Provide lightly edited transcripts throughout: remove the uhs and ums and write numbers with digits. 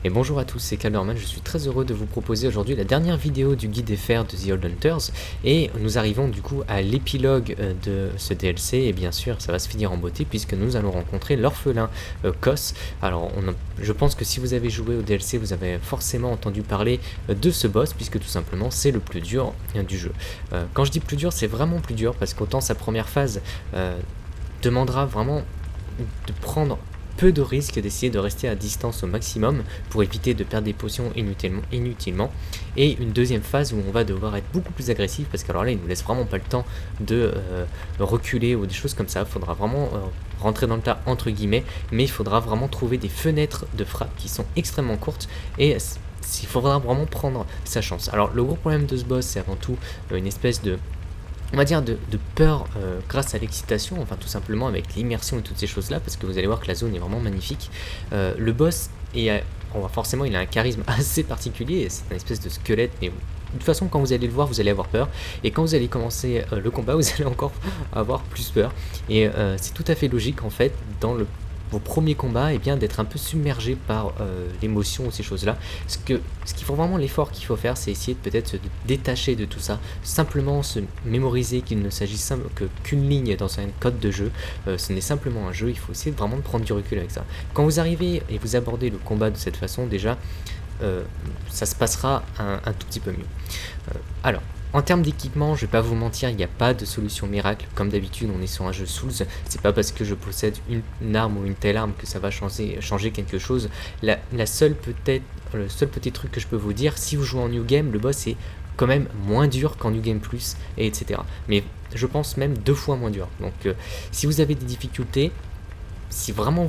Et bonjour à tous, c'est Calderman, je suis très heureux de vous proposer aujourd'hui la dernière vidéo du guide FR de The Old Hunters. Et nous arrivons du coup à l'épilogue de ce DLC, et bien sûr ça va se finir en beauté puisque nous allons rencontrer l'orphelin Kos. Alors je pense que si vous avez joué au DLC, vous avez forcément entendu parler de ce boss, puisque tout simplement c'est le plus dur du jeu. Quand je dis plus dur, c'est vraiment plus dur, parce qu'autant sa première phase demandera vraiment de prendre peu de risques, d'essayer de rester à distance au maximum pour éviter de perdre des potions inutilement, et une deuxième phase où on va devoir être beaucoup plus agressif, parce qu'alors là il nous laisse vraiment pas le temps de reculer ou des choses comme ça. Il faudra vraiment rentrer dans le tas entre guillemets, mais il faudra vraiment trouver des fenêtres de frappe qui sont extrêmement courtes, et il faudra vraiment prendre sa chance. Alors le gros problème de ce boss, c'est avant tout une espèce de, on va dire, de peur grâce à l'excitation, enfin tout simplement avec l'immersion et toutes ces choses là, parce que vous allez voir que la zone est vraiment magnifique. Le boss forcément il a un charisme assez particulier, c'est une espèce de squelette, mais de toute façon quand vous allez le voir vous allez avoir peur, et quand vous allez commencer le combat vous allez encore avoir plus peur, et c'est tout à fait logique en fait dans vos premiers combats, et bien d'être un peu submergé par l'émotion ou ces choses là. Ce qu'il faut vraiment, l'effort qu'il faut faire, c'est essayer de peut-être se détacher de tout ça, simplement se mémoriser qu'il ne s'agit qu'une ligne dans un code de jeu. Ce n'est simplement un jeu, il faut essayer vraiment de prendre du recul avec ça. Quand vous arrivez et vous abordez le combat de cette façon, déjà ça se passera un tout petit peu mieux. Alors en termes d'équipement, je vais pas vous mentir, il n'y a pas de solution miracle. Comme d'habitude, on est sur un jeu Souls. C'est pas parce que je possède une arme ou une telle arme que ça va changer quelque chose. Le seul petit truc que je peux vous dire, si vous jouez en New Game, le boss est quand même moins dur qu'en New Game Plus, et etc. Mais je pense même 2 fois moins dur. Donc si vous avez des difficultés, si vraiment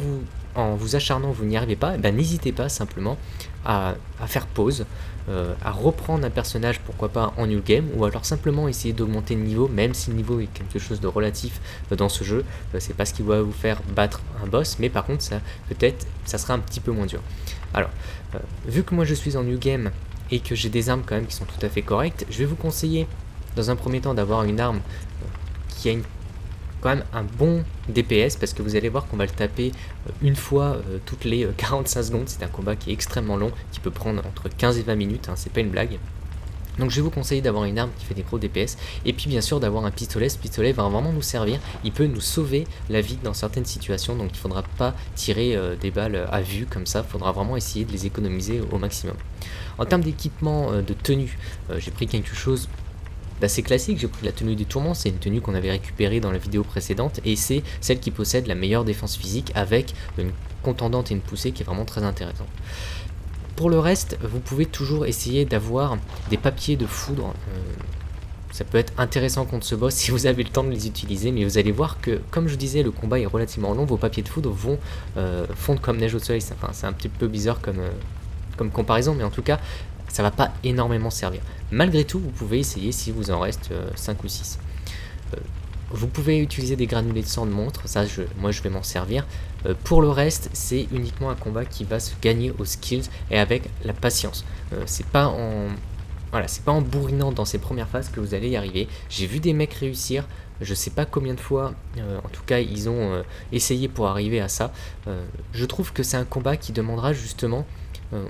en vous acharnant vous n'y arrivez pas, n'hésitez pas simplement à faire pause, à reprendre un personnage, pourquoi pas en New Game, ou alors simplement essayer d'augmenter le niveau, même si le niveau est quelque chose de relatif dans ce jeu. C'est pas ce qui va vous faire battre un boss, mais par contre ça sera un petit peu moins dur. Alors vu que moi je suis en New Game et que j'ai des armes quand même qui sont tout à fait correctes, je vais vous conseiller dans un premier temps d'avoir une arme qui a quand même un bon DPS, parce que vous allez voir qu'on va le taper une fois toutes les 45 secondes. C'est un combat qui est extrêmement long, qui peut prendre entre 15 et 20 minutes, c'est pas une blague. Donc je vais vous conseiller d'avoir une arme qui fait des gros DPS, et puis bien sûr d'avoir un pistolet. Ce pistolet va vraiment nous servir, il peut nous sauver la vie dans certaines situations, donc il ne faudra pas tirer des balles à vue comme ça, il faudra vraiment essayer de les économiser au maximum. En termes d'équipement, de tenue, j'ai pris quelque chose d'assez classique. J'ai pris la tenue des tourments, c'est une tenue qu'on avait récupérée dans la vidéo précédente, et c'est celle qui possède la meilleure défense physique, avec une contendante et une poussée qui est vraiment très intéressante. Pour le reste, vous pouvez toujours essayer d'avoir des papiers de foudre. Ça peut être intéressant contre ce boss si vous avez le temps de les utiliser, mais vous allez voir que, comme je disais, le combat est relativement long, vos papiers de foudre vont fondre comme neige au soleil. Enfin, c'est un petit peu bizarre comme comparaison, mais en tout cas ça va pas énormément servir. Malgré tout, vous pouvez essayer si vous en reste 5 ou 6. Vous pouvez utiliser des granulés de sang de montre, ça moi je vais m'en servir. Pour le reste, c'est uniquement un combat qui va se gagner aux skills et avec la patience. C'est pas en bourrinant dans ces premières phases que vous allez y arriver. J'ai vu des mecs réussir, je sais pas combien de fois, en tout cas ils ont essayé pour arriver à ça. Je trouve que c'est un combat qui demandera justement,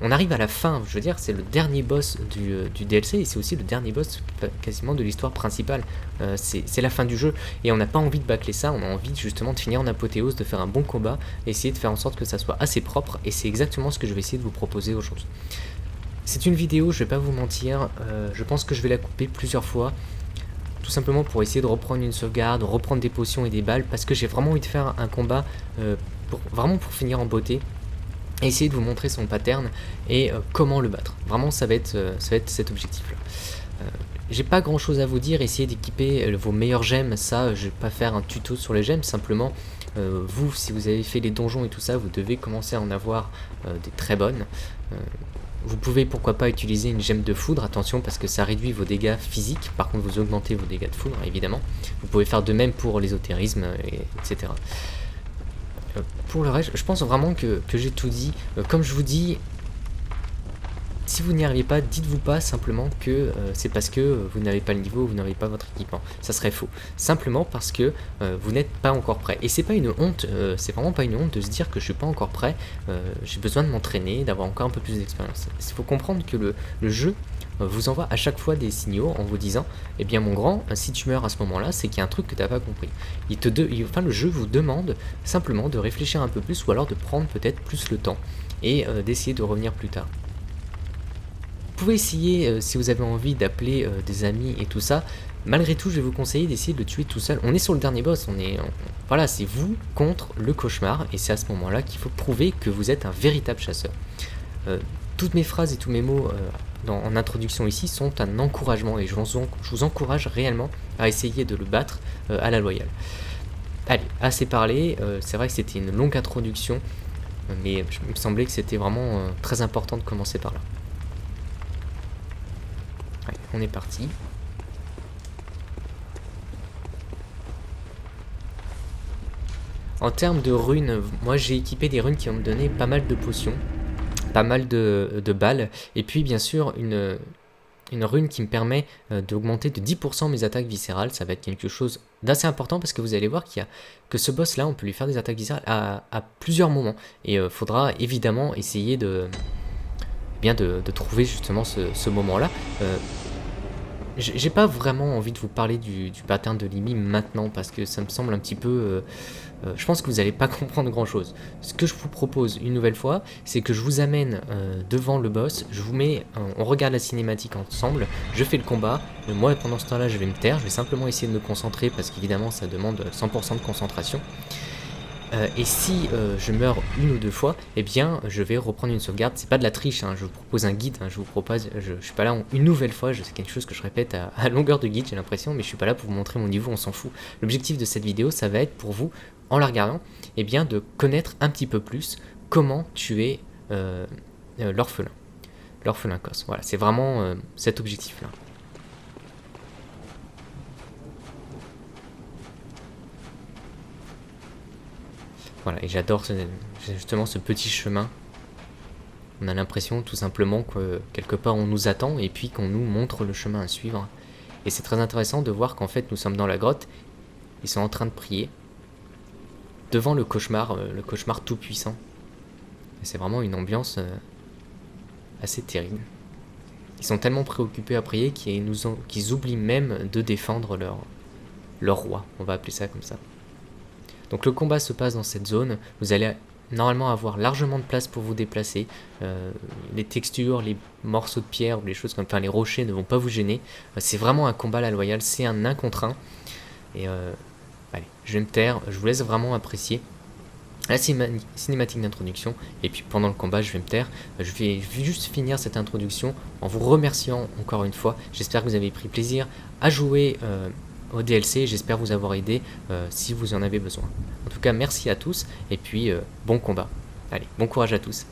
on arrive à la fin, je veux dire, c'est le dernier boss du DLC, et c'est aussi le dernier boss quasiment de l'histoire principale. C'est la fin du jeu, et on n'a pas envie de bâcler ça, on a envie justement de finir en apothéose, de faire un bon combat, essayer de faire en sorte que ça soit assez propre, et c'est exactement ce que je vais essayer de vous proposer aujourd'hui. C'est une vidéo, je vais pas vous mentir, je pense que je vais la couper plusieurs fois, tout simplement pour essayer de reprendre une sauvegarde, reprendre des potions et des balles, parce que j'ai vraiment envie de faire un combat vraiment pour finir en beauté, et essayer de vous montrer son pattern et comment le battre. Vraiment ça va être cet objectif là. J'ai pas grand chose à vous dire, essayez d'équiper vos meilleures gemmes, ça je vais pas faire un tuto sur les gemmes, simplement vous, si vous avez fait les donjons et tout ça, vous devez commencer à en avoir des très bonnes. Vous pouvez pourquoi pas utiliser une gemme de foudre, attention parce que ça réduit vos dégâts physiques, par contre vous augmentez vos dégâts de foudre évidemment. Vous pouvez faire de même pour l'ésotérisme, etc. Pour le reste, je pense vraiment que j'ai tout dit. Comme je vous dis, Si vous n'y arrivez pas, dites-vous pas simplement que c'est parce que vous n'avez pas le niveau, vous n'avez pas votre équipement. Ça serait faux. Simplement parce que vous n'êtes pas encore prêt. Et c'est pas une honte, c'est vraiment pas une honte de se dire que je suis pas encore prêt, j'ai besoin de m'entraîner, d'avoir encore un peu plus d'expérience. Il faut comprendre que le jeu vous envoie à chaque fois des signaux en vous disant eh bien mon grand, si tu meurs à ce moment là, c'est qu'il y a un truc que tu n'as pas compris. Le jeu vous demande simplement de réfléchir un peu plus ou alors de prendre peut-être plus le temps et d'essayer de revenir plus tard. Vous pouvez essayer, si vous avez envie, d'appeler des amis et tout ça. Malgré tout, je vais vous conseiller d'essayer de le tuer tout seul. On est sur le dernier boss, voilà, c'est vous contre le cauchemar, et c'est à ce moment-là qu'il faut prouver que vous êtes un véritable chasseur. Toutes mes phrases et tous mes mots en introduction ici sont un encouragement, et je vous encourage réellement à essayer de le battre à la loyale. Allez, assez parlé, c'est vrai que c'était une longue introduction, mais il me semblait que c'était vraiment très important de commencer par là. Ouais, on est parti. En termes de runes, moi j'ai équipé des runes qui vont me donner pas mal de potions, pas mal de balles, et puis bien sûr une rune qui me permet d'augmenter de 10% mes attaques viscérales. Ça va être quelque chose d'assez important parce que vous allez voir que ce boss là on peut lui faire des attaques viscérales à plusieurs moments, et faudra évidemment essayer de trouver justement ce moment là. J'ai pas vraiment envie de vous parler du pattern de Limi maintenant parce que ça me semble un petit peu... je pense que vous n'allez pas comprendre grand chose. Ce que je vous propose une nouvelle fois, c'est que je vous amène devant le boss, on regarde la cinématique ensemble, je fais le combat, moi pendant ce temps-là je vais me taire, je vais simplement essayer de me concentrer parce qu'évidemment ça demande 100% de concentration. Et si je meurs une ou deux fois, eh bien je vais reprendre une sauvegarde. C'est pas de la triche, hein, je vous propose un guide, hein, je suis pas là une nouvelle fois, c'est quelque chose que je répète à longueur de guide, j'ai l'impression, mais je suis pas là pour vous montrer mon niveau, on s'en fout. L'objectif de cette vidéo, ça va être pour vous, en la regardant, eh bien de connaître un petit peu plus comment tuer l'orphelin. L'orphelin Cos, voilà, c'est vraiment cet objectif-là. Voilà, et j'adore justement ce petit chemin. On a l'impression tout simplement que quelque part on nous attend et puis qu'on nous montre le chemin à suivre. Et c'est très intéressant de voir qu'en fait nous sommes dans la grotte, ils sont en train de prier devant le cauchemar tout puissant. Et c'est vraiment une ambiance assez terrible. Ils sont tellement préoccupés à prier qu'ils oublient même de défendre leur roi, on va appeler ça comme ça. Donc le combat se passe dans cette zone, vous allez normalement avoir largement de place pour vous déplacer, les textures, les morceaux de pierre, ou les choses comme les rochers ne vont pas vous gêner, c'est vraiment un combat à la loyale, c'est un 1 contre 1, et allez, je vais me taire, je vous laisse vraiment apprécier la cinématique d'introduction, et puis pendant le combat je vais me taire, je vais juste finir cette introduction en vous remerciant encore une fois, j'espère que vous avez pris plaisir à jouer au DLC, j'espère vous avoir aidé si vous en avez besoin. En tout cas, merci à tous, et puis bon combat. Allez, bon courage à tous.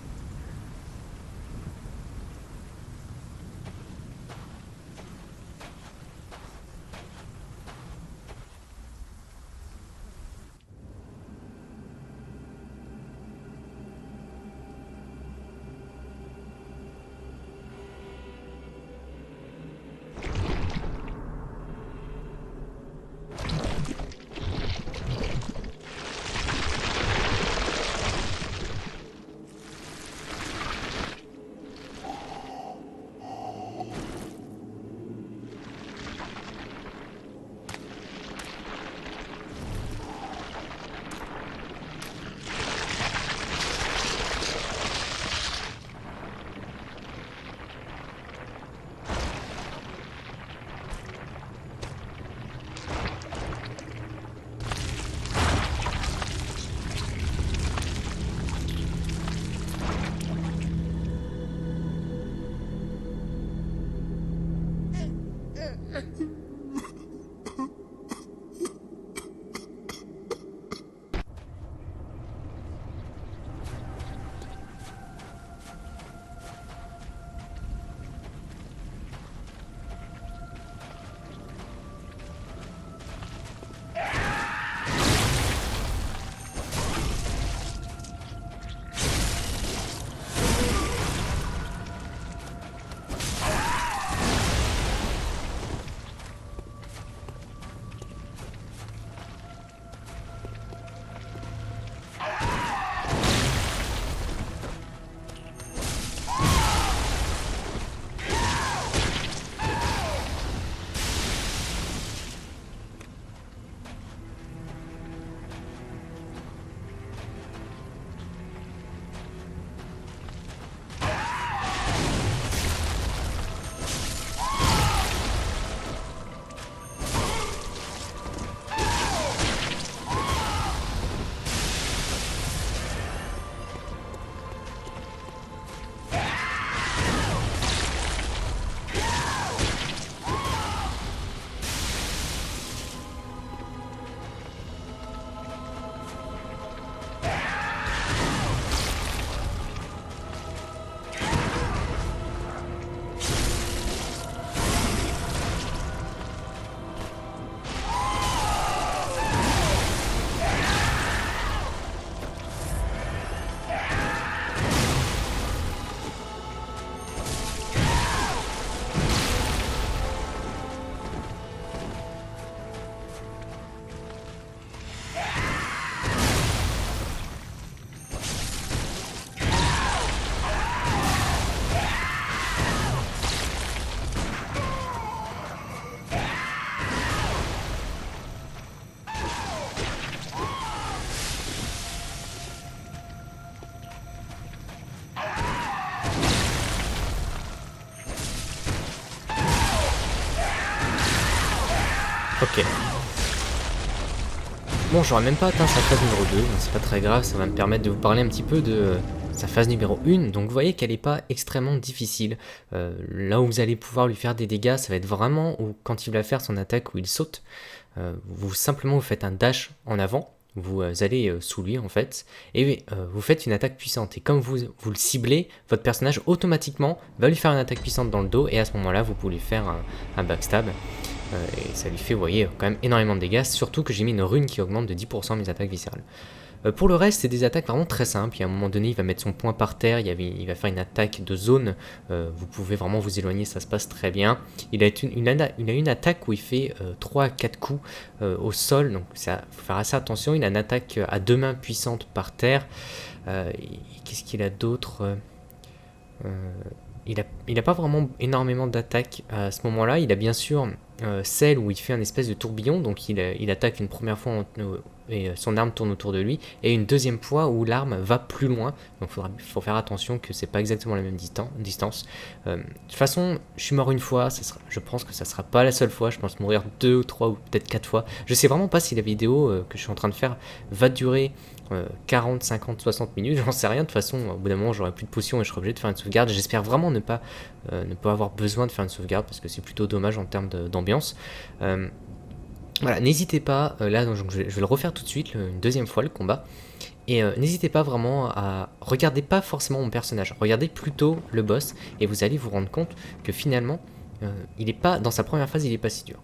Ok. Bon, j'aurais même pas atteint sa phase numéro 2, donc c'est pas très grave, ça va me permettre de vous parler un petit peu de sa phase numéro 1. Donc vous voyez qu'elle n'est pas extrêmement difficile. Là où vous allez pouvoir lui faire des dégâts, ça va être vraiment où, quand il va faire son attaque où il saute, vous faites un dash en avant, vous allez sous lui en fait, et vous faites une attaque puissante. Et comme vous le ciblez, votre personnage automatiquement va lui faire une attaque puissante dans le dos, et à ce moment-là, vous pouvez lui faire un backstab. Et ça lui fait, vous voyez, quand même énormément de dégâts, surtout que j'ai mis une rune qui augmente de 10% mes attaques viscérales. Pour le reste, c'est des attaques vraiment très simples. Il y a un moment donné, il va mettre son poing par terre, il va faire une attaque de zone, vous pouvez vraiment vous éloigner, ça se passe très bien. Il a une attaque où il fait 3 à 4 coups au sol, donc il faut faire assez attention. Il a une attaque à 2 mains puissante par terre. Qu'est-ce qu'il a d'autre il a pas vraiment énormément d'attaques à ce moment-là. Il a bien sûr celle où il fait un espèce de tourbillon, donc il attaque une première fois et son arme tourne autour de lui, et une deuxième fois où l'arme va plus loin, donc faut faire attention que c'est pas exactement la même distance. De toute façon, je suis mort une fois, je pense que ça sera pas la seule fois, je pense mourir 2 ou 3 ou peut-être 4 fois. Je sais vraiment pas si la vidéo que je suis en train de faire va durer 40, 50, 60 minutes, j'en sais rien. De toute façon, au bout d'un moment, j'aurai plus de potions et je serai obligé de faire une sauvegarde. J'espère vraiment ne pas avoir besoin de faire une sauvegarde parce que c'est plutôt dommage en termes d'ambiance. Voilà, n'hésitez pas, là donc, je vais le refaire tout de suite, une deuxième fois le combat. Et n'hésitez pas vraiment à regarder pas forcément mon personnage, regardez plutôt le boss et vous allez vous rendre compte que finalement, il est pas dans sa première phase, il est pas si dur.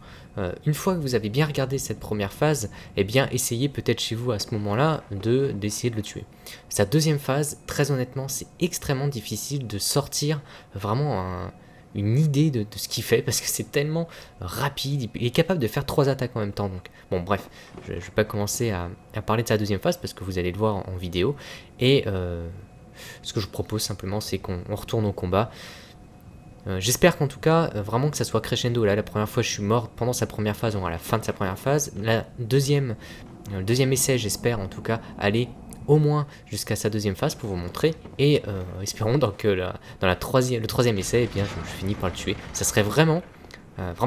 Une fois que vous avez bien regardé cette première phase, eh bien essayez peut-être chez vous à ce moment-là d'essayer de le tuer. Sa deuxième phase, très honnêtement, c'est extrêmement difficile de sortir vraiment une idée de ce qu'il fait parce que c'est tellement rapide, il est capable de faire 3 attaques en même temps. Donc bon, bref, je vais pas commencer à parler de sa deuxième phase parce que vous allez le voir en vidéo. Et ce que je vous propose simplement, c'est qu'on retourne au combat. J'espère qu'en tout cas, vraiment que ça soit crescendo. Là, la première fois, je suis mort pendant sa première phase, ou à la fin de sa première phase. Le deuxième essai, j'espère en tout cas aller au moins jusqu'à sa deuxième phase pour vous montrer. Et espérons donc que dans le troisième essai, eh bien, je finis par le tuer. Ça serait vraiment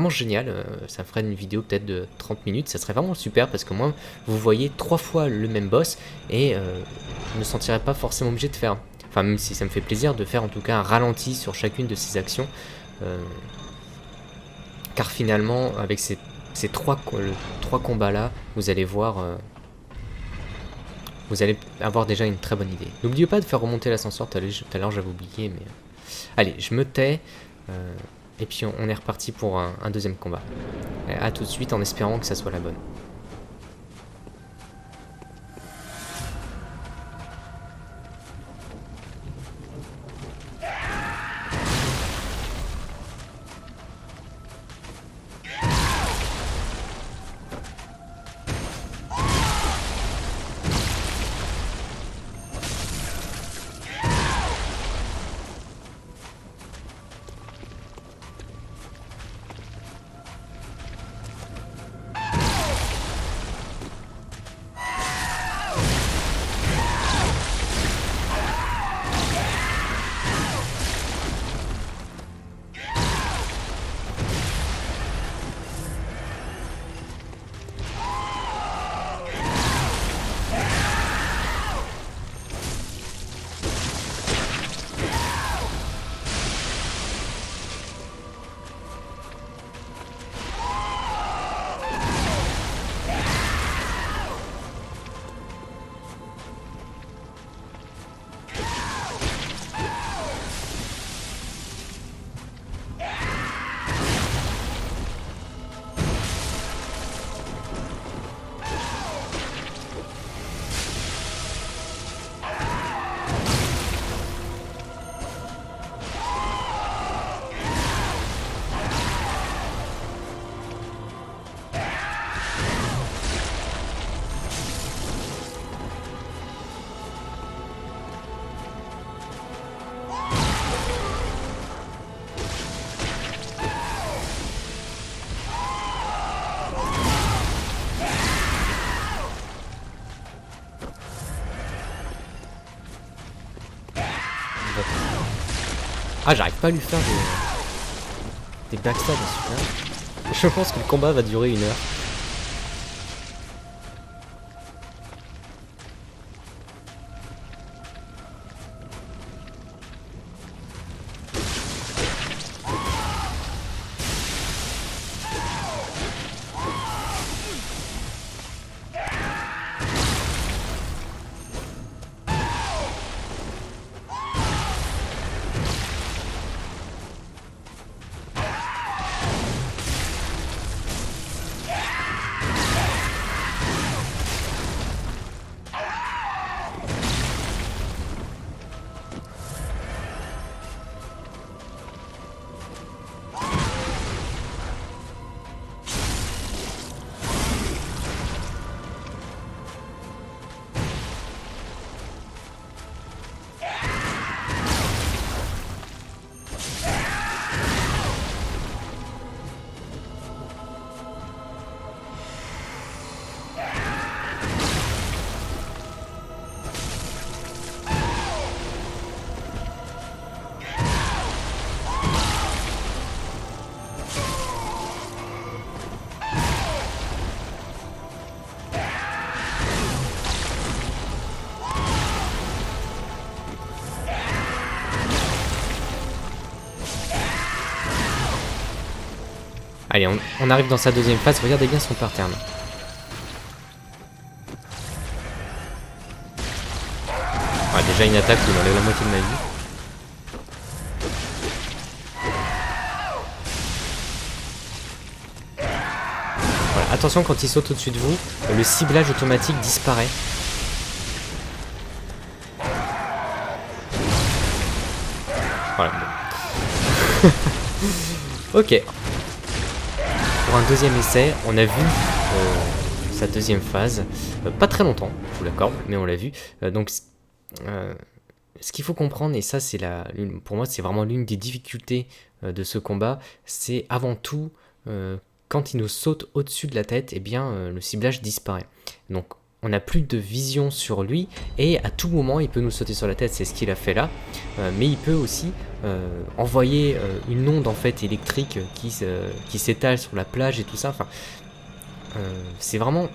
génial. Ça ferait une vidéo peut-être de 30 minutes. Ça serait vraiment super parce que moi, vous voyez 3 fois le même boss et je ne sentirais pas forcément obligé de faire... Enfin, même si ça me fait plaisir de faire en tout cas un ralenti sur chacune de ces actions. Car finalement, avec ces 3 combats-là, vous allez voir... vous allez avoir déjà une très bonne idée. N'oubliez pas de faire remonter l'ascenseur, tout à l'heure j'avais oublié, mais... Allez, je me tais, et puis on est reparti pour un deuxième combat. A tout de suite en espérant que ça soit la bonne. Ah, j'arrive pas à lui faire des backstabs, super. Je pense que le combat va durer 1 heure. Allez, on arrive dans sa deuxième phase. Regardez bien son pattern. Ouais, déjà une attaque où il enlève la moitié de ma vie. Voilà, attention quand il saute au-dessus de vous, le ciblage automatique disparaît. Voilà. Bon. Ok. Pour un deuxième essai, on a vu sa deuxième phase. Pas très longtemps, je vous l'accorde, mais on l'a vu. Ce qu'il faut comprendre, et ça c'est pour moi c'est vraiment l'une des difficultés de ce combat, c'est avant tout quand il nous saute au-dessus de la tête, eh bien le ciblage disparaît. Donc on n'a plus de vision sur lui et à tout moment il peut nous sauter sur la tête, c'est ce qu'il a fait là, mais il peut aussi envoyer une onde en fait électrique qui s'étale sur la plage et tout ça. Enfin, c'est vraiment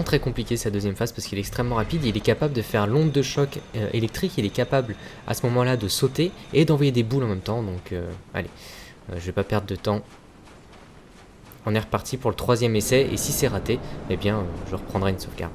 très compliqué sa deuxième phase parce qu'il est extrêmement rapide. Il est capable de faire l'onde de choc électrique. Il est capable à ce moment-là de sauter et d'envoyer des boules en même temps. Donc allez, je vais pas perdre de temps. On est reparti pour le troisième essai et si c'est raté, eh bien je reprendrai une sauvegarde.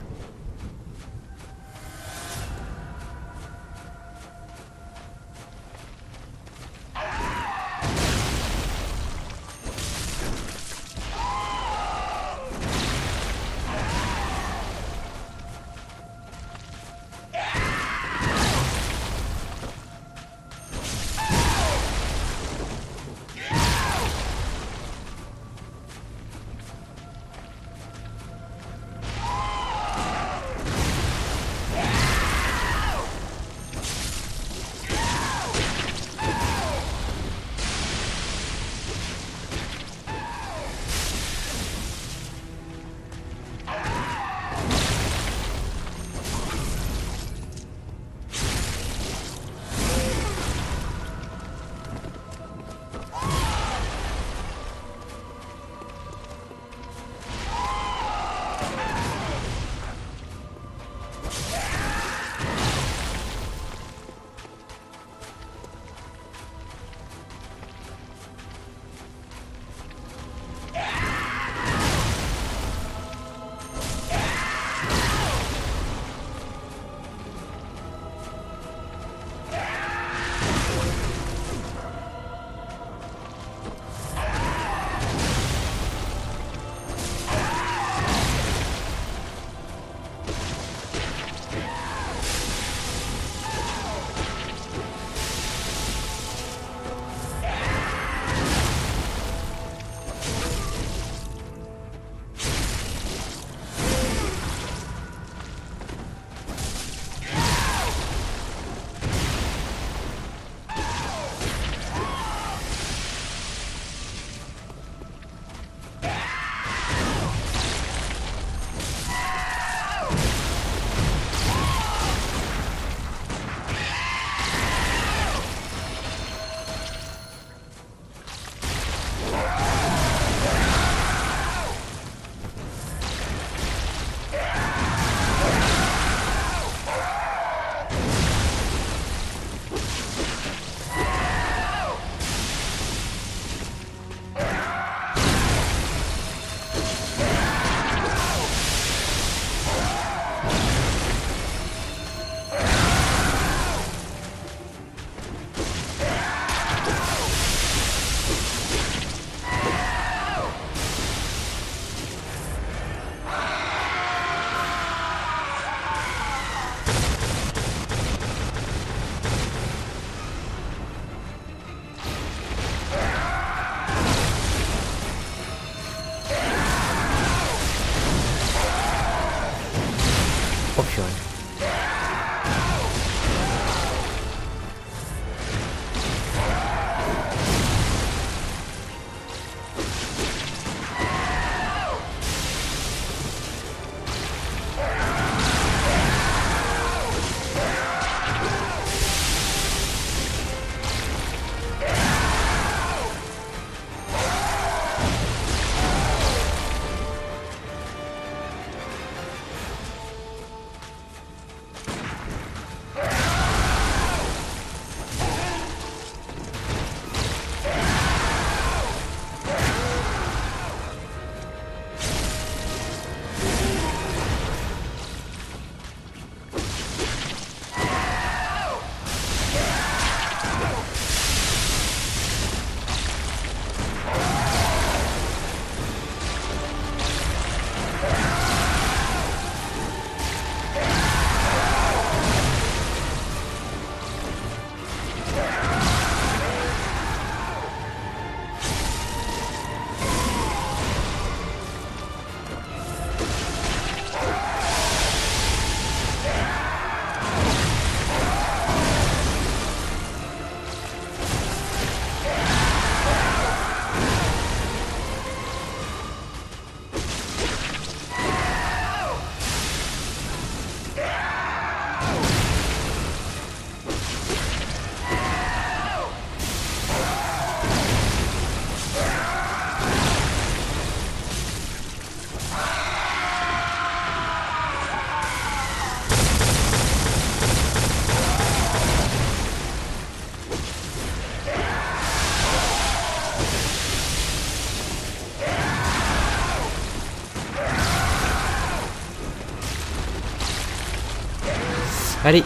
Allez.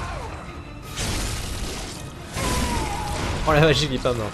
Oh la vache, il est pas mort.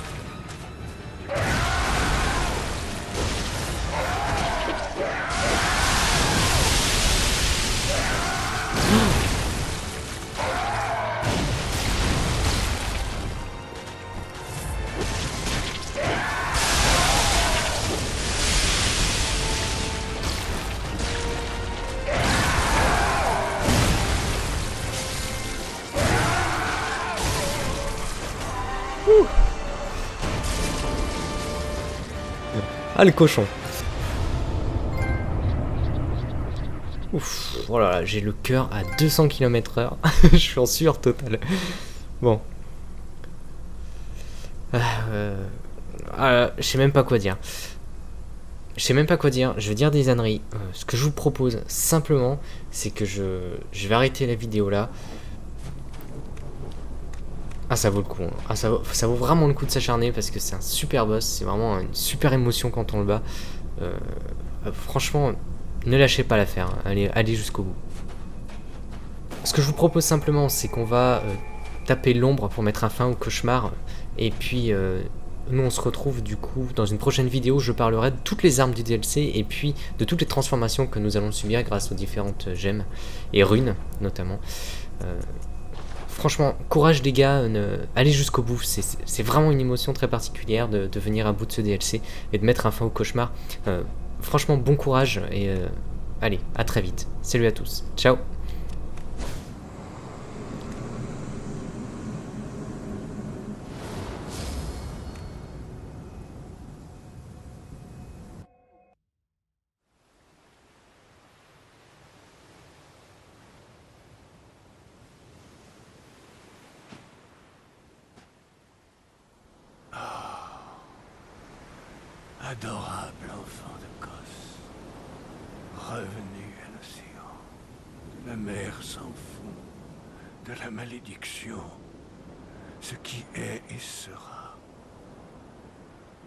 Ah le cochon. Ouf, oh là là, j'ai le cœur à 200 km/h. Je suis en sueur totale. Bon. Je sais même pas quoi dire. Je sais même pas quoi dire. Je vais dire des âneries. Ce que je vous propose simplement, c'est que je vais arrêter la vidéo là. Ah ça vaut le coup, hein. Ah, ça vaut vraiment le coup de s'acharner parce que c'est un super boss, c'est vraiment une super émotion quand on le bat. Franchement, ne lâchez pas l'affaire, hein. Allez jusqu'au bout. Ce que je vous propose simplement, c'est qu'on va taper l'ombre pour mettre un fin au cauchemar. Et puis, nous on se retrouve du coup dans une prochaine vidéo. Je parlerai de toutes les armes du DLC et puis de toutes les transformations que nous allons subir grâce aux différentes gemmes et runes notamment. Franchement, courage les gars, allez jusqu'au bout, c'est vraiment une émotion très particulière de venir à bout de ce DLC et de mettre un fin au cauchemar. Franchement, bon courage et allez, à très vite. Salut à tous, ciao. Adorable enfant de Kos, revenu à l'océan, la mer s'en fout de la malédiction. Ce qui est et sera,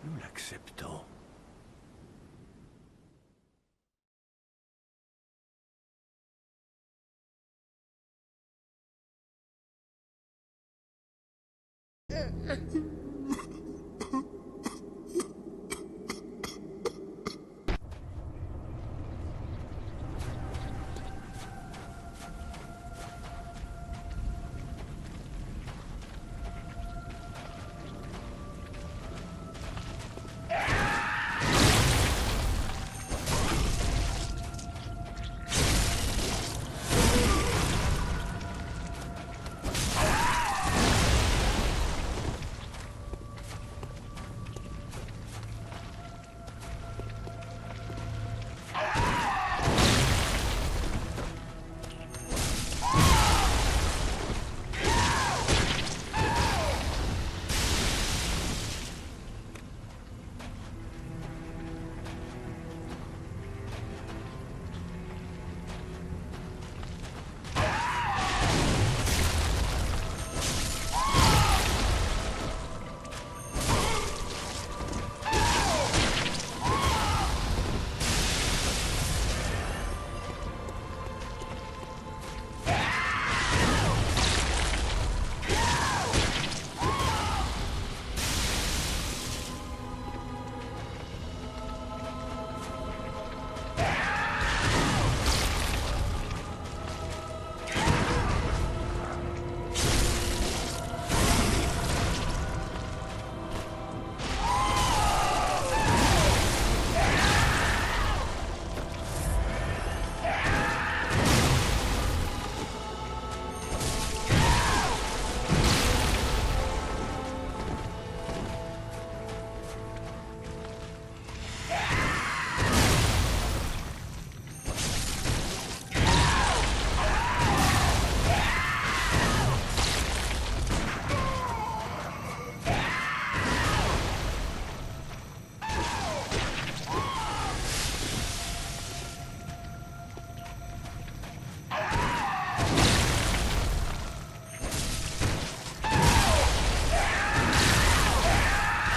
nous l'acceptons.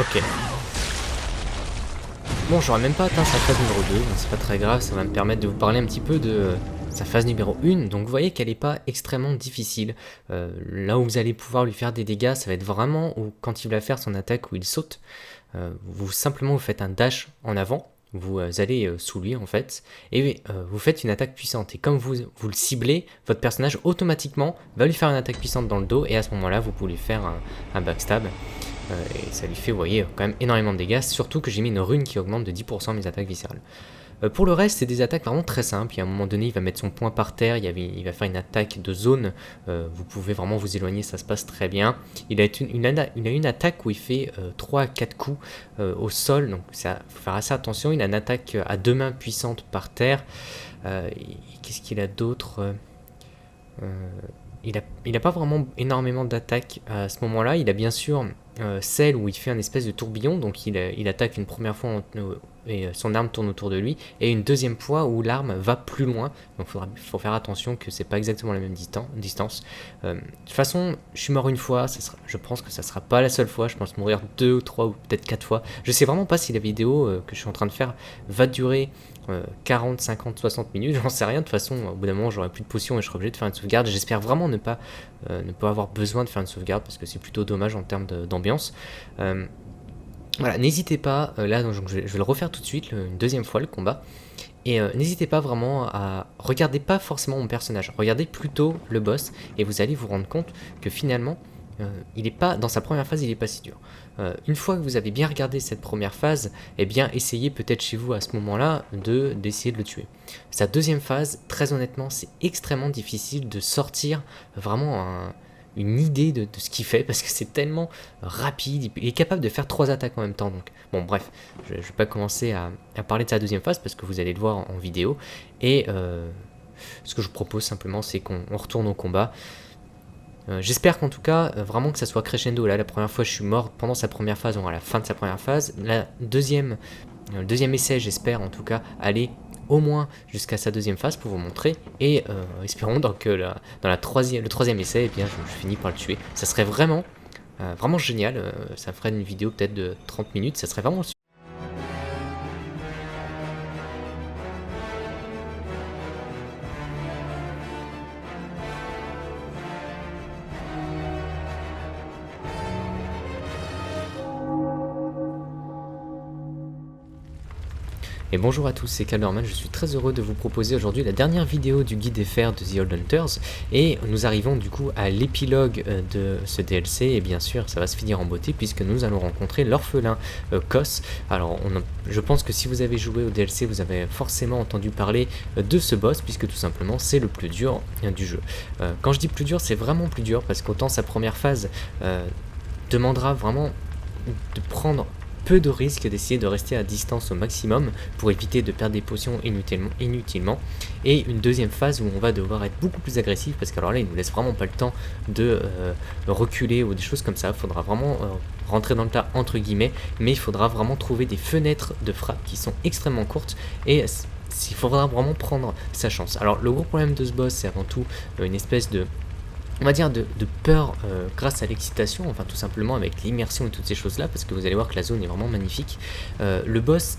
Ok. Bon, j'aurais même pas atteint sa phase numéro 2, mais c'est pas très grave, ça va me permettre de vous parler un petit peu de sa phase numéro 1, donc vous voyez qu'elle n'est pas extrêmement difficile. Là où vous allez pouvoir lui faire des dégâts, ça va être vraiment où, quand il va faire son attaque où il saute, vous faites un dash en avant, vous allez sous lui en fait, et vous faites une attaque puissante. Et comme vous le ciblez, votre personnage automatiquement va lui faire une attaque puissante dans le dos, et à ce moment-là, vous pouvez lui faire un backstab. Et ça lui fait, vous voyez, quand même énormément de dégâts, surtout que j'ai mis une rune qui augmente de 10% mes attaques viscérales. Pour le reste, c'est des attaques vraiment très simples. Il y a un moment donné, il va mettre son poing par terre, il va faire une attaque de zone. Vous pouvez vraiment vous éloigner, ça se passe très bien. Il a une attaque où il fait 3 à 4 coups au sol, donc il faut faire assez attention. Il a une attaque à 2 mains puissante par terre. Qu'est-ce qu'il a d'autre il n'a pas vraiment énormément d'attaques à ce moment-là. Il a bien sûr celle où il fait un espèce de tourbillon, donc il attaque une première fois et son arme tourne autour de lui, et une deuxième fois où l'arme va plus loin, donc faut faire attention que c'est pas exactement la même distance. De toute façon, je suis mort une fois, je pense que ça sera pas la seule fois, je pense mourir 2 ou 3 ou peut-être 4 fois. Je sais vraiment pas si la vidéo que je suis en train de faire va durer 40, 50, 60 minutes, j'en sais rien. De toute façon, au bout d'un moment, j'aurai plus de potions et je serai obligé de faire une sauvegarde. J'espère vraiment ne pas avoir besoin de faire une sauvegarde, parce que c'est plutôt dommage en termes d'ambiance. Voilà, n'hésitez pas, là donc, je vais le refaire tout de suite, une deuxième fois le combat. Et n'hésitez pas vraiment à regarder pas forcément mon personnage, regardez plutôt le boss, et vous allez vous rendre compte que finalement, il est pas, dans sa première phase, il est pas si dur. Une fois que vous avez bien regardé cette première phase, eh bien essayez peut-être chez vous à ce moment-là d'essayer de le tuer. Sa deuxième phase, très honnêtement, c'est extrêmement difficile de sortir vraiment une idée de ce qu'il fait, parce que c'est tellement rapide, il est capable de faire 3 attaques en même temps. Donc bon, bref, je vais pas commencer à parler de sa deuxième phase parce que vous allez le voir en vidéo. Et ce que je vous propose simplement, c'est qu'on retourne au combat. J'espère qu'en tout cas, vraiment que ça soit crescendo. Là, la première fois, je suis mort pendant sa première phase, ou à la fin de sa première phase. Le deuxième essai, j'espère en tout cas aller au moins jusqu'à sa deuxième phase pour vous montrer. Et espérons donc que le troisième essai, eh bien, je finis par le tuer. Ça serait vraiment génial. Ça ferait une vidéo peut-être de 30 minutes. Ça serait vraiment super. Et bonjour à tous, c'est Calderman, je suis très heureux de vous proposer aujourd'hui la dernière vidéo du guide des fers de The Old Hunters, et nous arrivons du coup à l'épilogue de ce DLC, et bien sûr ça va se finir en beauté puisque nous allons rencontrer l'orphelin Koss. Alors je pense que si vous avez joué au DLC, vous avez forcément entendu parler de ce boss, puisque tout simplement c'est le plus dur du jeu. Quand je dis plus dur, c'est vraiment plus dur, parce qu'autant sa première phase demandera vraiment de prendre peu de risques, d'essayer de rester à distance au maximum pour éviter de perdre des potions inutilement, et une deuxième phase où on va devoir être beaucoup plus agressif, parce qu'alors là il nous laisse vraiment pas le temps de reculer ou des choses comme ça. Il faudra vraiment rentrer dans le tas entre guillemets, mais il faudra vraiment trouver des fenêtres de frappe qui sont extrêmement courtes, et il faudra vraiment prendre sa chance. Alors le gros problème de ce boss, c'est avant tout une espèce de, on va dire, de peur grâce à l'excitation, enfin tout simplement avec l'immersion et toutes ces choses là, parce que vous allez voir que la zone est vraiment magnifique. Le boss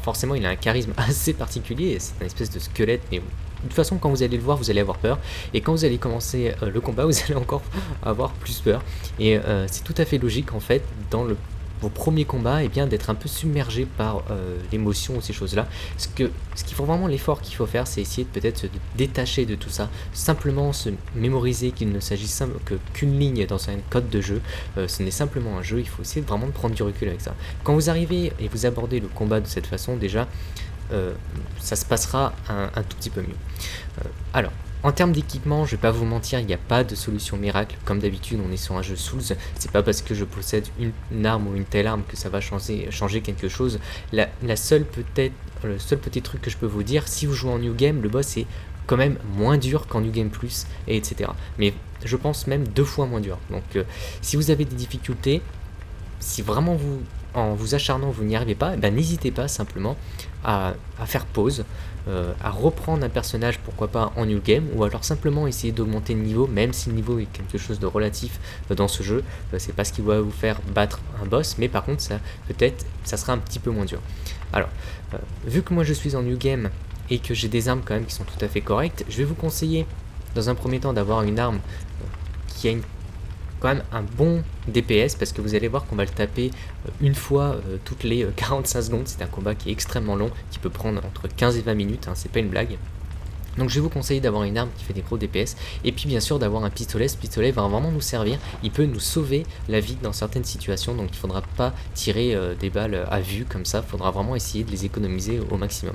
forcément il a un charisme assez particulier, c'est une espèce de squelette, mais de toute façon quand vous allez le voir vous allez avoir peur, et quand vous allez commencer le combat vous allez encore avoir plus peur, et c'est tout à fait logique en fait dans vos premiers combats, et bien d'être un peu submergé par l'émotion ou ces choses-là. Ce qu'il faut vraiment, l'effort qu'il faut faire, c'est essayer de peut-être se détacher de tout ça, simplement se mémoriser qu'il ne s'agit qu'une ligne dans un code de jeu. Ce n'est simplement un jeu, il faut essayer vraiment de prendre du recul avec ça. Quand vous arrivez et vous abordez le combat de cette façon, déjà, ça se passera un tout petit peu mieux. Alors, en termes d'équipement, je vais pas vous mentir, il n'y a pas de solution miracle. Comme d'habitude, on est sur un jeu Souls. C'est pas parce que je possède une arme ou une telle arme que ça va changer quelque chose. Le seul petit truc que je peux vous dire, si vous jouez en New Game, le boss est quand même moins dur qu'en New Game Plus, et etc. Mais je pense même 2 fois moins dur. Donc si vous avez des difficultés, si vraiment en vous acharnant vous n'y arrivez pas, n'hésitez pas simplement à faire pause, à reprendre un personnage, pourquoi pas en New Game, ou alors simplement essayer d'augmenter le niveau, même si le niveau est quelque chose de relatif dans ce jeu. C'est pas ce qui va vous faire battre un boss, mais par contre ça sera un petit peu moins dur. Alors vu que moi je suis en New Game, et que j'ai des armes quand même qui sont tout à fait correctes, je vais vous conseiller dans un premier temps d'avoir une arme qui a quand même un bon DPS, parce que vous allez voir qu'on va le taper une fois toutes les 45 secondes. C'est un combat qui est extrêmement long, qui peut prendre entre 15 et 20 minutes, hein, c'est pas une blague. Donc je vais vous conseiller d'avoir une arme qui fait des gros DPS, et puis bien sûr d'avoir un pistolet. Ce pistolet va vraiment nous servir, il peut nous sauver la vie dans certaines situations, donc il ne faudra pas tirer des balles à vue comme ça, il faudra vraiment essayer de les économiser au maximum.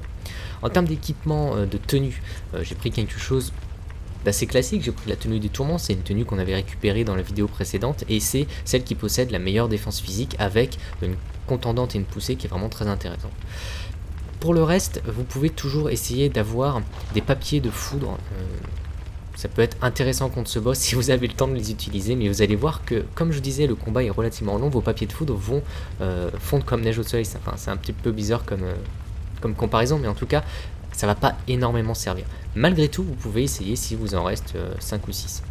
En termes d'équipement, de tenue, j'ai pris quelque chose d'assez classique. J'ai pris la tenue des tourments, c'est une tenue qu'on avait récupérée dans la vidéo précédente, et c'est celle qui possède la meilleure défense physique avec une contendante et une poussée qui est vraiment très intéressante. Pour le reste, vous pouvez toujours essayer d'avoir des papiers de foudre. Ça peut être intéressant contre ce boss si vous avez le temps de les utiliser, mais vous allez voir que, comme je disais, le combat est relativement long, vos papiers de foudre vont fondre comme neige au soleil. Enfin, c'est un petit peu bizarre comme comparaison, mais en tout cas, ça va pas énormément servir. Malgré tout, vous pouvez essayer si vous en reste 5 ou 6.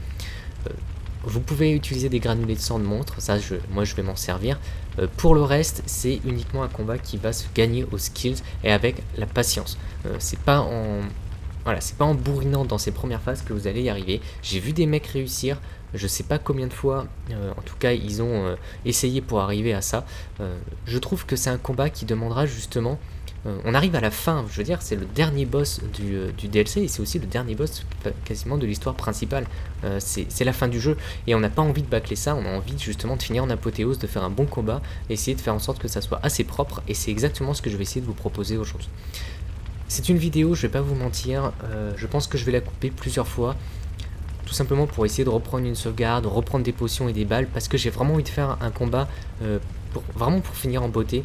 Vous pouvez utiliser des granulés de sang de montre, ça moi je vais m'en servir. Pour le reste, c'est uniquement un combat qui va se gagner aux skills et avec la patience. C'est pas en bourrinant dans ces premières phases que vous allez y arriver. J'ai vu des mecs réussir, je sais pas combien de fois, en tout cas ils ont essayé pour arriver à ça. Je trouve que c'est un combat qui demandera justement... on arrive à la fin, je veux dire, c'est le dernier boss du DLC, et c'est aussi le dernier boss quasiment de l'histoire principale. C'est la fin du jeu, et on n'a pas envie de bâcler ça, on a envie justement de finir en apothéose, de faire un bon combat, essayer de faire en sorte que ça soit assez propre, et c'est exactement ce que je vais essayer de vous proposer aujourd'hui. C'est une vidéo, je vais pas vous mentir, je pense que je vais la couper plusieurs fois, tout simplement pour essayer de reprendre une sauvegarde, reprendre des potions et des balles, parce que j'ai vraiment envie de faire un combat vraiment pour finir en beauté.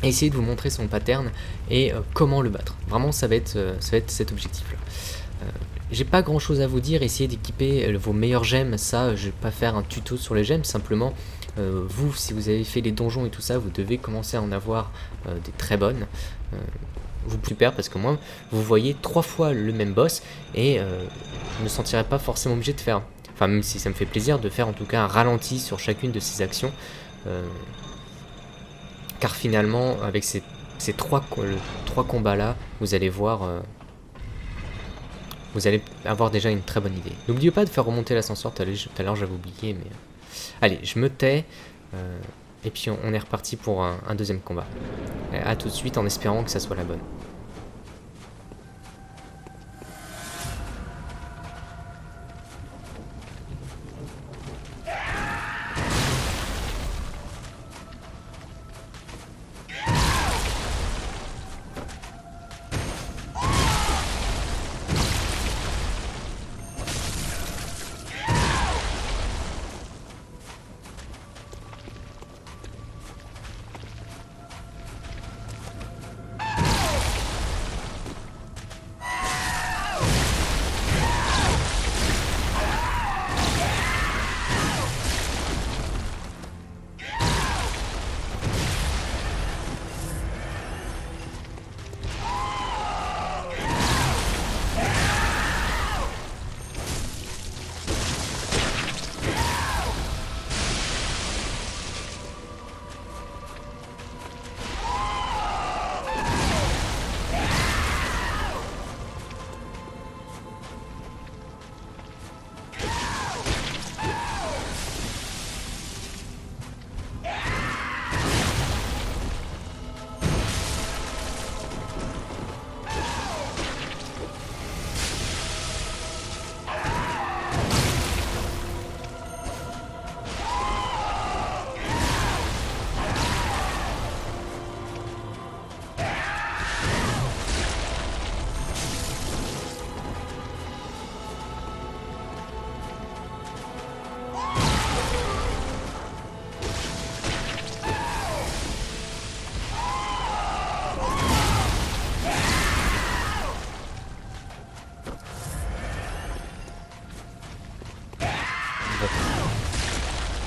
Et essayer de vous montrer son pattern et comment le battre. Vraiment, ça va être cet objectif-là. J'ai pas grand chose à vous dire, essayez d'équiper vos meilleures gemmes, ça je vais pas faire un tuto sur les gemmes, simplement vous, si vous avez fait les donjons et tout ça, vous devez commencer à en avoir des très bonnes. Vous super, parce que moi, vous voyez 3 fois le même boss, et je ne me sentirais pas forcément obligé de faire, enfin même si ça me fait plaisir, de faire en tout cas un ralenti sur chacune de ces actions. Car finalement, avec ces trois combats là, vous allez voir, vous allez avoir déjà une très bonne idée. N'oubliez pas de faire remonter l'ascenseur, tout à l'heure j'avais oublié, mais... Allez, je me tais, et puis on est reparti pour un deuxième combat. A tout de suite, en espérant que ça soit la bonne.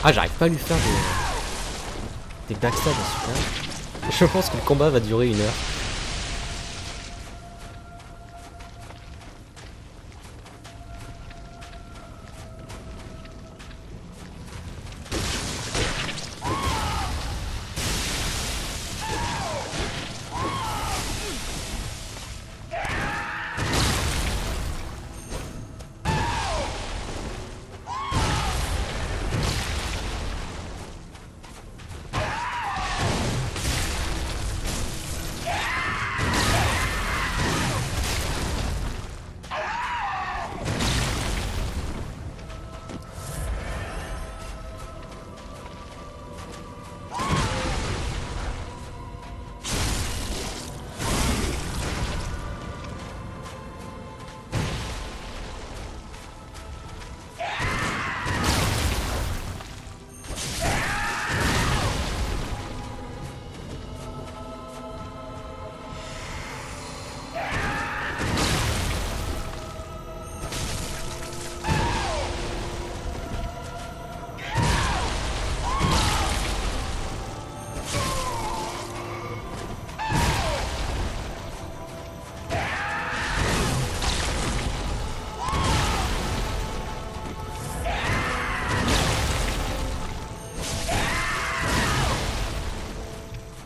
Ah, j'arrive pas à lui faire des backstabs ensuite. Je pense que le combat va durer 1 heure.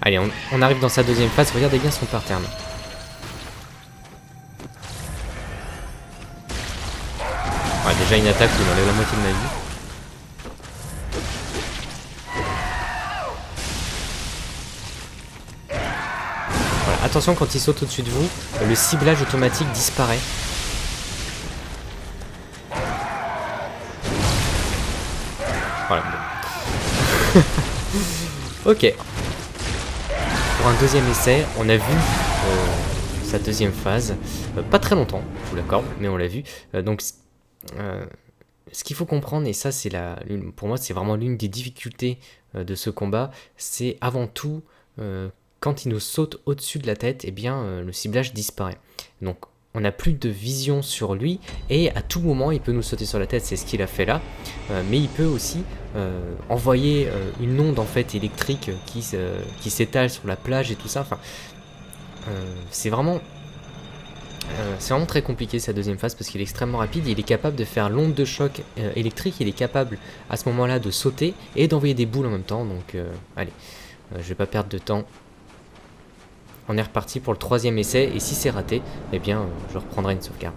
Allez, on arrive dans sa deuxième phase. Regardez bien son pattern. Ouais, déjà une attaque qui m'enlève la moitié de ma vie. Voilà, attention quand il saute au-dessus de vous, le ciblage automatique disparaît. Voilà. Ok. Pour un deuxième essai, on a vu sa deuxième phase. Pas très longtemps, je vous l'accorde, mais on l'a vu. Ce qu'il faut comprendre, et ça c'est pour moi c'est vraiment l'une des difficultés de ce combat, c'est avant tout quand il nous saute au-dessus de la tête, eh bien le ciblage disparaît. Donc on n'a plus de vision sur lui et à tout moment il peut nous sauter sur la tête, c'est ce qu'il a fait là, mais il peut aussi envoyer une onde en fait électrique qui s'étale sur la plage et tout ça. Enfin, c'est vraiment très compliqué sa deuxième phase parce qu'il est extrêmement rapide, il est capable de faire l'onde de choc électrique, il est capable à ce moment là de sauter et d'envoyer des boules en même temps, donc allez, je vais pas perdre de temps. On est reparti pour le troisième essai et si c'est raté, eh bien je reprendrai une sauvegarde.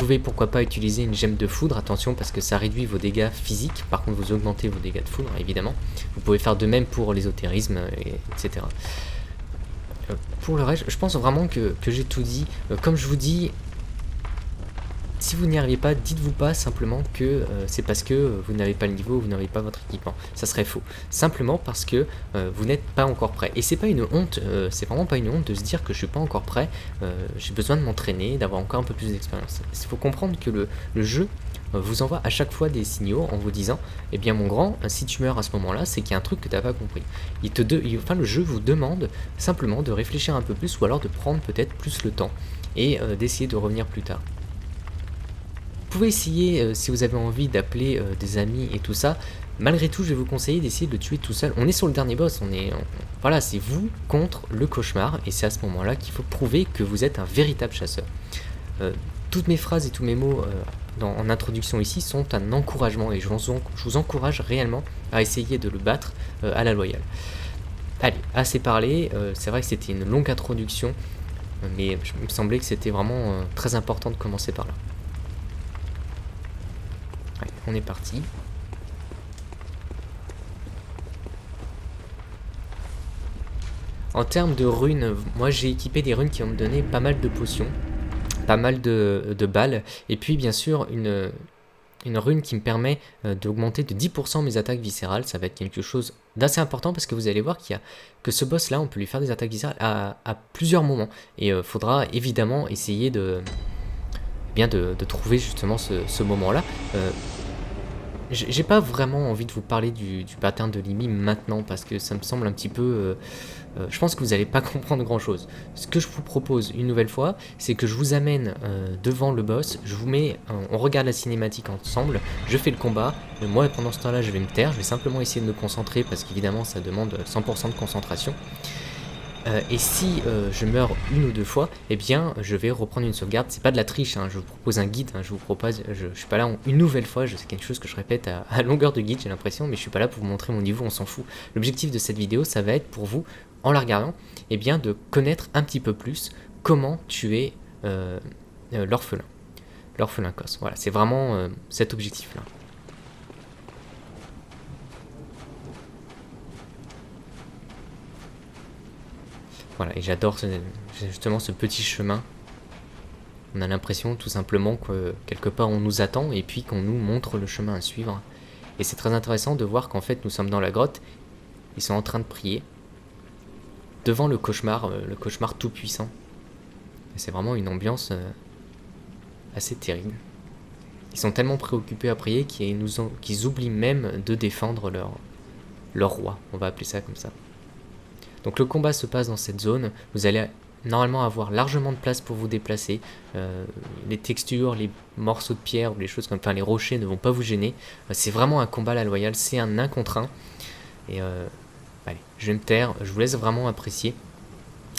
pouvez pourquoi pas utiliser une gemme de foudre, attention parce que ça réduit vos dégâts physiques, par contre vous augmentez vos dégâts de foudre évidemment. Vous pouvez faire de même pour l'ésotérisme, etc. Pour le reste, je pense vraiment que j'ai tout dit. Comme je vous dis, si vous n'y arrivez pas, dites-vous pas simplement que c'est parce que vous n'avez pas le niveau, vous n'avez pas votre équipement. Ça serait faux. Simplement parce que vous n'êtes pas encore prêt. Et c'est pas une honte, c'est vraiment pas une honte de se dire que je suis pas encore prêt. J'ai besoin de m'entraîner, d'avoir encore un peu plus d'expérience. Il faut comprendre que le jeu vous envoie à chaque fois des signaux en vous disant eh bien mon grand, si tu meurs à ce moment là c'est qu'il y a un truc que tu n'as pas compris. Le jeu vous demande simplement de réfléchir un peu plus ou alors de prendre peut-être plus le temps et d'essayer de revenir plus tard. Vous pouvez essayer si vous avez envie d'appeler des amis et tout ça. Malgré tout je vais vous conseiller d'essayer de le tuer tout seul. On est sur le dernier boss, voilà, c'est vous contre le cauchemar et c'est à ce moment là qu'il faut prouver que vous êtes un véritable chasseur. Toutes mes phrases et tous mes mots en introduction ici sont un encouragement et je vous encourage réellement à essayer de le battre à la loyale. Allez, assez parlé, c'est vrai que c'était une longue introduction, mais il me semblait que c'était vraiment très important de commencer par là. Allez, on est parti. En termes de runes, moi j'ai équipé des runes qui vont me donner pas mal de potions, pas mal de balles, et puis bien sûr une rune qui me permet d'augmenter de 10% mes attaques viscérales. Ça va être quelque chose d'assez important parce que vous allez voir que ce boss là on peut lui faire des attaques viscérales à plusieurs moments, et faudra évidemment essayer de trouver justement ce moment là. J'ai pas vraiment envie de vous parler du pattern de Limi maintenant parce que ça me semble un petit peu... je pense que vous n'allez pas comprendre grand chose. Ce que je vous propose une nouvelle fois, c'est que je vous amène devant le boss, on regarde la cinématique ensemble, je fais le combat, moi pendant ce temps là je vais me taire, je vais simplement essayer de me concentrer parce qu'évidemment ça demande 100% de concentration. Et si je meurs une ou deux fois, eh bien je vais reprendre une sauvegarde. C'est pas de la triche, hein, je vous propose un guide, hein, je suis pas là une nouvelle fois, c'est quelque chose que je répète à longueur de guide j'ai l'impression, mais je suis pas là pour vous montrer mon niveau, on s'en fout. L'objectif de cette vidéo ça va être pour vous, en la regardant, eh bien de connaître un petit peu plus comment tuer l'orphelin Kos. Voilà, c'est vraiment cet objectif là. Voilà, et j'adore justement ce petit chemin. On a l'impression tout simplement que quelque part on nous attend et puis qu'on nous montre le chemin à suivre. Et c'est très intéressant de voir qu'en fait nous sommes dans la grotte, ils sont en train de prier devant le cauchemar tout puissant. Et c'est vraiment une ambiance assez terrible. Ils sont tellement préoccupés à prier qu'ils oublient même de défendre leur roi, on va appeler ça comme ça. Donc le combat se passe dans cette zone, vous allez normalement avoir largement de place pour vous déplacer, les textures, les morceaux de pierre ou les choses comme les rochers ne vont pas vous gêner, c'est vraiment un combat à la loyale, c'est un 1 contre 1, et allez, je vais me taire, je vous laisse vraiment apprécier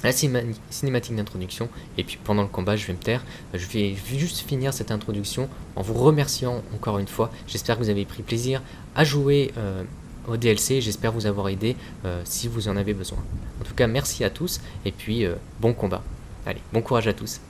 la cinématique d'introduction, et puis pendant le combat je vais me taire, je vais juste finir cette introduction en vous remerciant encore une fois, j'espère que vous avez pris plaisir à jouer au DLC, j'espère vous avoir aidé si vous en avez besoin. En tout cas, merci à tous et puis bon combat. Allez, bon courage à tous.